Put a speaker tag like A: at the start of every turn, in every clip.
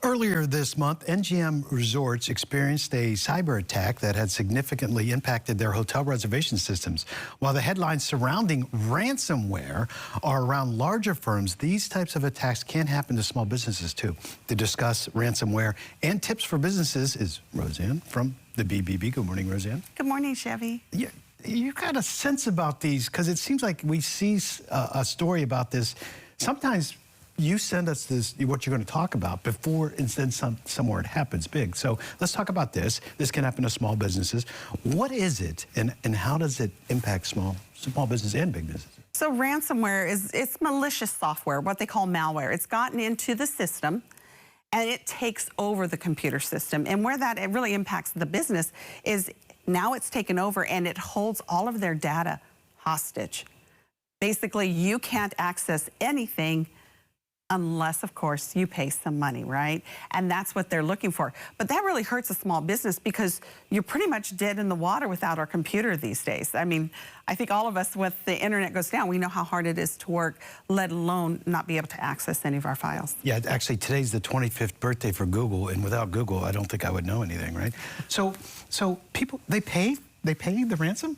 A: Earlier this month, NGM Resorts experienced a cyber attack that had significantly impacted their hotel reservation systems. While the headlines surrounding ransomware are around larger firms, these types of attacks can happen to small businesses too. To discuss ransomware and tips for businesses is Roseanne from the BBB. Good morning, Roseanne.
B: Good morning, Chevy.
A: Yeah, you got a sense about these because it seems like we see a story about this. Sometimes you send us what you're going to talk about before and then somewhere it happens big. So let's talk about this. This can happen to small businesses. What is it and how does it impact small business and big businesses?
B: So ransomware it's malicious software, what they call malware. It's gotten into the system and it takes over the computer system. And where it really impacts the business is now it's taken over and it holds all of their data hostage. Basically, you can't access anything unless, of course, you pay some money, right? And that's what they're looking for. But that really hurts a small business because you're pretty much dead in the water without our computer these days. I mean, I think all of us, with the internet goes down, we know how hard it is to work, let alone not be able to access any of our files.
A: Yeah, actually, today's the 25th birthday for Google, and without Google, I don't think I would know anything, right? So people, they pay the ransom?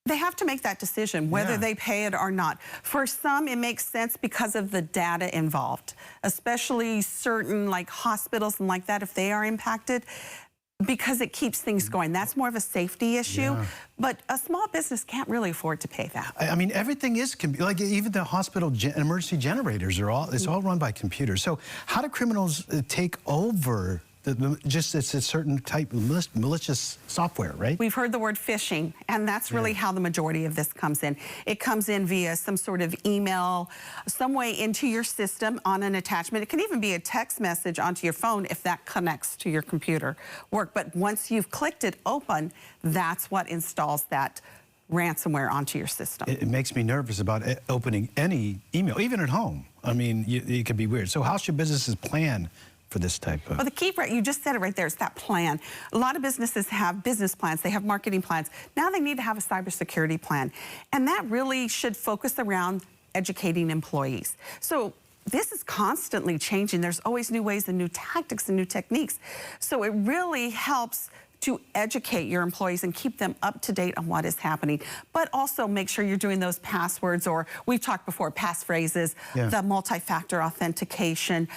B: They have to make that decision, whether they pay it or not. For some, it makes sense because of the data involved, especially certain like hospitals and like that, if they are impacted, because it keeps things going. That's more of a safety issue, but a small business can't really afford to pay that.
A: I mean, everything like even the hospital emergency generators it's all run by computers. So how do criminals take over it's a certain type of malicious software, right?
B: We've heard the word phishing, and that's really how the majority of this comes in. It comes in via some sort of email, some way into your system on an attachment. It can even be a text message onto your phone if that connects to your computer work. But once you've clicked it open, that's what installs that ransomware onto your system.
A: It makes me nervous about opening any email, even at home. I mean, it could be weird. So how should businesses plan for this type of?
B: Well, the key, you just said it right there, it's that plan. A lot of businesses have business plans, they have marketing plans. Now they need to have a cybersecurity plan. And that really should focus around educating employees. So this is constantly changing. There's always new ways and new tactics and new techniques. So it really helps to educate your employees and keep them up to date on what is happening. But also make sure you're doing those passwords, or we've talked before, passphrases, the multi-factor authentication,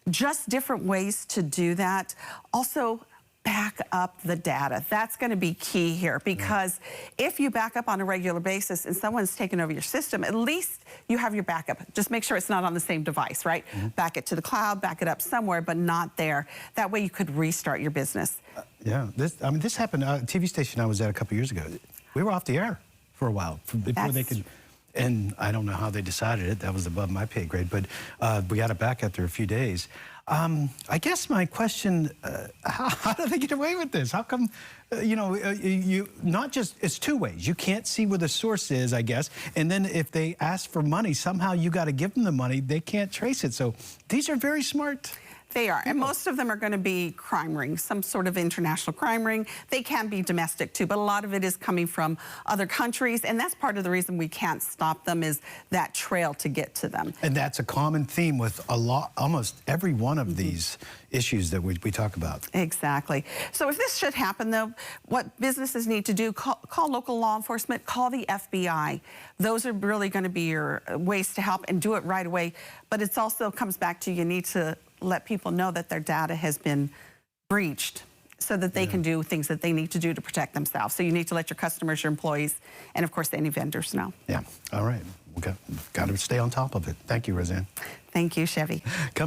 B: just different ways to do that. Also, back up the data. That's going to be key here, because if you back up on a regular basis and someone's taken over your system, at least you have your backup. Just make sure it's not on the same device, right? Back it to the cloud, back it up somewhere, but not there. That way you could restart your business.
A: This happened at a TV station I was at a couple years ago. We were off the air for a while before they could. And I don't know how they decided it. That was above my pay grade, but we got it back after a few days. I guess my question, how do they get away with this? How come, it's two ways. You can't see where the source is, I guess, and then if they ask for money, somehow you got to give them the money. They can't trace it. So these are very smart.
B: They are, and most of them are going to be crime rings, some sort of international crime ring. They can be domestic too, but a lot of it is coming from other countries, and that's part of the reason we can't stop them, is that trail to get to them.
A: And that's a common theme with almost every one of these issues that we talk about.
B: Exactly. So if this should happen, though, what businesses need to do, call local law enforcement, call the FBI. Those are really going to be your ways to help, and do it right away. But it also comes back to, you need to let people know that their data has been breached, so that they can do things that they need to do to protect themselves. So you need to let your customers, your employees, and of course any vendors know.
A: Yeah, all right. We've got to stay on top of it. Thank you, Roseanne.
B: Thank you, Chevy.